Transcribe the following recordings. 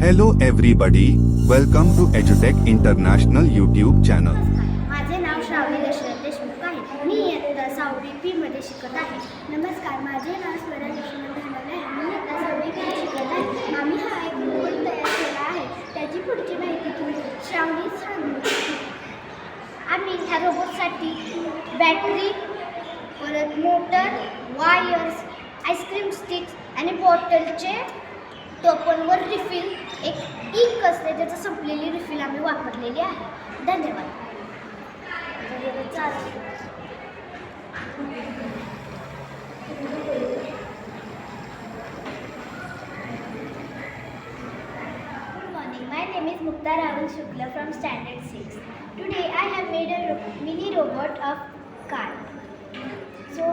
Hello everybody, welcome to EduTech International YouTube channel. माझे नाव श्रावणी दशरथ देशमुख आहे. मी इयत्ता 6वी पी मध्ये शिकत आहे. नमस्कार, माझे नाव स्वरा देशमुख धानवले आहे. मी इयत्ता 6वी पी शिकत आहे. आम्ही हा एक रोबोट तयार केला आहे. त्याची पुढची माहिती तुम्ही श्रावणी सांगू. आम्ही ह्या रोबोटसाठी बॅटरी, परत मोटर, वायर्स, आईस्क्रीम स्टिक्स आणि बॉटलचे टोपणवर रिफिल, एक इंक असते त्याचं संपलेली रिफिल आम्ही वापरलेली आहे. धन्यवाद. Good morning. My name is Mukta Rahul Shukla from Standard 6. Today I have made a mini robot of car. So,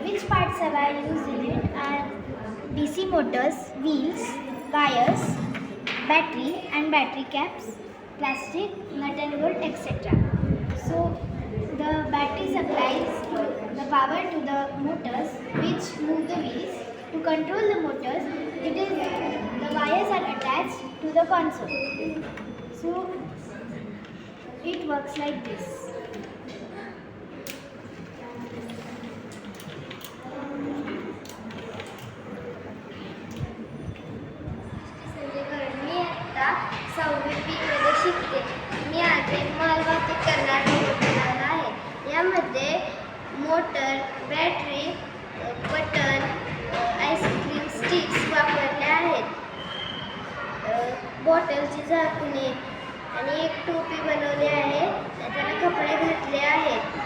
which parts have I used in it are DC motors, wheels, wires, battery and battery caps, plastic, nut and bolt, etc. So, the battery supplies the power to the motors which move the wheels. To control the motors, the wires are attached to the console. So, it works like this. मी आता 6वी P मध्ये शिकते. मी आज एक मालवाहतूक करणारा robot बनवला आहे. यामध्ये motor, battery, button, ice cream sticks वापरले आहेत. बॉटलची झाकणे आणि एक टोपी बनवली आहे. त्याला कपडे घातले आहेत.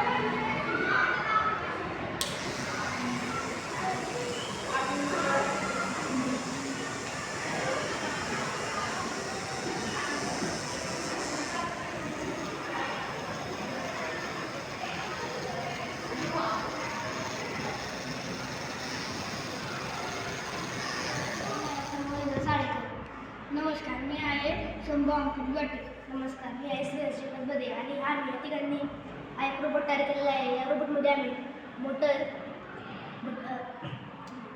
नमस्कार, मी आहे शंभू अंकुश गटे. नमस्कार, मी आहे श्रेयस बदे आणि आम्ही या ठिकाणी हा एक रोबोट तयार केलेला आहे. या रोबोटमध्ये आम्ही मोटर,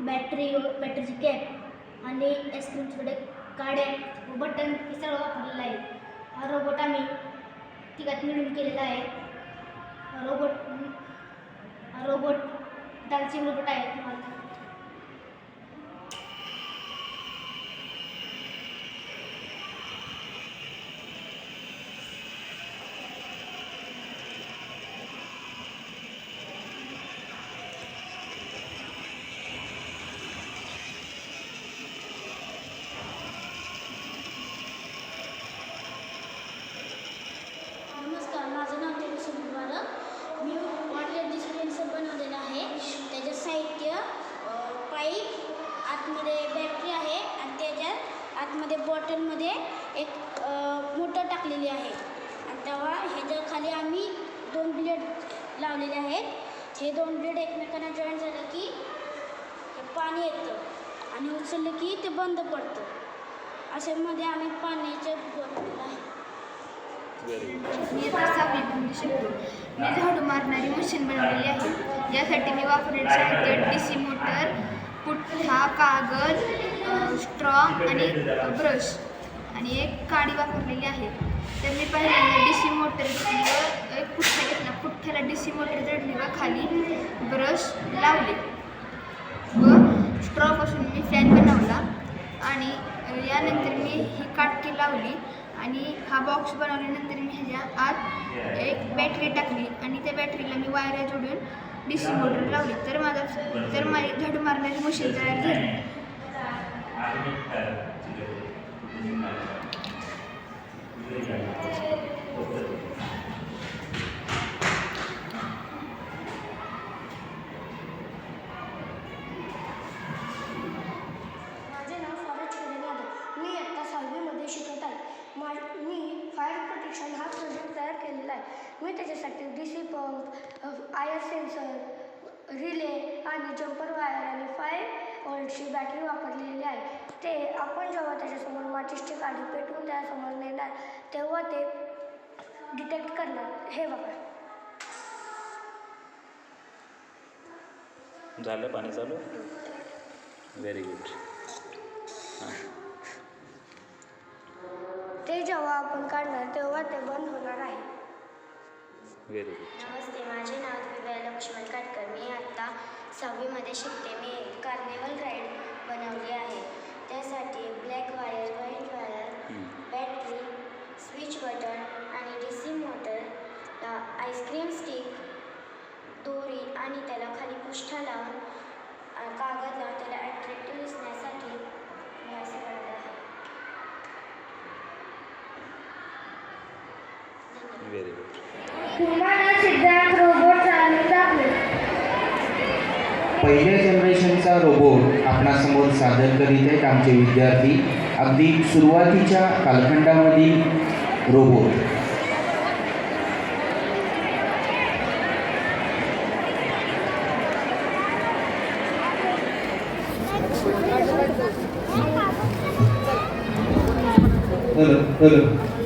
बॅटरीची कॅप आणि आईस्क्रीमचे काड्या व बटन हे सगळं वापरलेलं आहे. हा रोबोट आम्ही तिघात मिळून केलेला आहे. हा रोबोट डान्सिंग रोबोट आहे. तुम्हाला नमस्कार, माझं नाव तेजस्वी मुबारक. मी ऑनलाईन डिस्पेन्सर बनवलेलं आहे. त्याचं साहित्य पाईप, आतमध्ये बॅटरी आहे आणि त्याच्यात आतमध्ये बॉटलमध्ये एक मोटर टाकलेली आहे. आणि तेव्हा ह्याच्या खाली आम्ही 2 ब्लेड लावलेले आहेत. हे 2 ब्लेड एकमेकांना जॉईन झालं की हे पाणी येतं आणि उचललं की ते बंद पडतं. अशामध्ये आम्ही पाण्याचे बनवलेलं आहे. मी आता 6वी मध्ये शिकतो. मी झाडू मारणारी मशीन बनवलेली आहे. यासाठी मी वापरलेले साहित्य DC मोटर, पुठ्ठा, कागद, स्ट्रॉ आणि ब्रश आणि एक काडी वापरलेली आहे. तर मी पहिल्यांदा DC मोटर घेतली व एक पुठ्ठा घेतला. पुठ्ठ्याला DC मोटर जडली व खाली ब्रश लावले व स्ट्रॉपासून मी फॅन बनवला आणि यानंतर मी ही काटकी लावली आणि हा बॉक्स बनवल्यानंतर मी ह्याच्या आत एक बॅटरी टाकली आणि त्या बॅटरीला मी वायरा जोडून DC मोटर लावली. तर माझी झाडू मारणारी मशीन तयार झाली. माझे नाव स्वराज किरण यादव. मी इयत्ता 6वी मध्ये शिकत आहे. मी फायर प्रोटेक्शन हा प्रोजेक्ट तयार केलेला आहे. मी त्याच्यासाठी DC pump, IR sensor, relay आणि जम्पर वायर आणि 5 व्होल्टची बॅटरी वापरलेली आहे. ते आपण जेव्हा त्याच्यासमोर माचिसची काडी पेटवून त्यासमोर नेणार तेव्हा ते डिटेक्ट करणार. हे बघा. झालं पाणी चालू. Very good. हां तेव्हा ते बंद होणार आहे. Very good. नमस्ते, माझे नाव दिव्या लक्ष्मण काटकर. मी आत्ता 6वीमध्ये शिकते. मी एक कार्निवल राईड बनवली आहे. त्यासाठी black wire, white wire, battery, switch button आणि DC मोटर, आईस्क्रीम स्टिक, दोरी आणि त्याला खाली पुष्ठा लावून कागद लावून त्याला अट्रॅक्टिव्ह दिसण्यासाठी मी असे बनवले आहे. Very good. तुम्हाला सिद्धार्थ रोबोट चालवून दाखवेल. पहिल्या जनरेशनचा रोबोट आपणासमोर सादर करीत आहेत आमचे विद्यार्थी. अगदी सुरुवातीच्या कालखंडामधील रोबोट. हॅलो.